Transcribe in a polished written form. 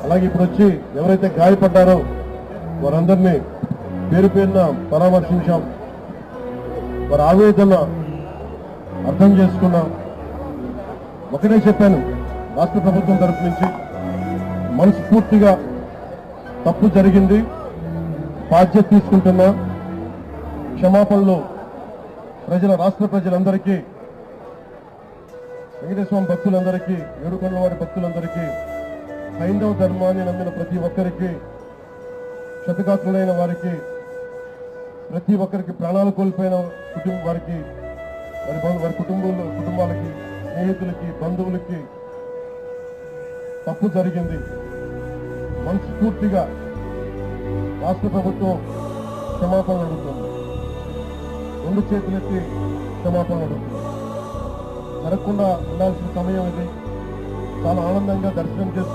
అలాగే ఇప్పుడు వచ్చి ఎవరైతే గాయపడ్డారో వారందరినీ పేరు పేరున పరామర్శించాం. వారి ఆవేదన అర్థం చేసుకున్నాం. ఒకటే చెప్పాను, రాష్ట్ర ప్రభుత్వం తరఫు నుంచి మనస్ఫూర్తిగా తప్పు జరిగింది, బాధ్యత తీసుకుంటున్నా, క్షమాపణలు రాష్ట్ర ప్రజలందరికీ, వెంకటేశ్వర స్వామి భక్తులందరికీ, ఏడుకొండల వారి భక్తులందరికీ, హైందవ ధర్మాన్ని నమ్మిన ప్రతి ఒక్కరికి, క్షతగాత్రులైన వారికి, ప్రతి ఒక్కరికి, ప్రాణాలు కోల్పోయిన వారికి, వారి కుటుంబాలకి, స్నేహితులకి, బంధువులకి తప్పు జరిగింది. మనస్ఫూర్తిగా రాష్ట్ర ప్రభుత్వం క్షమాపణలు అడుగుతుంది. 2 చేతులెత్తి క్షమాపణలు అడుగుతుంది. జరగకుండా ఉండాల్సిన సమయం ఇది. చాలా ఆనందంగా దర్శనం చేసుకుని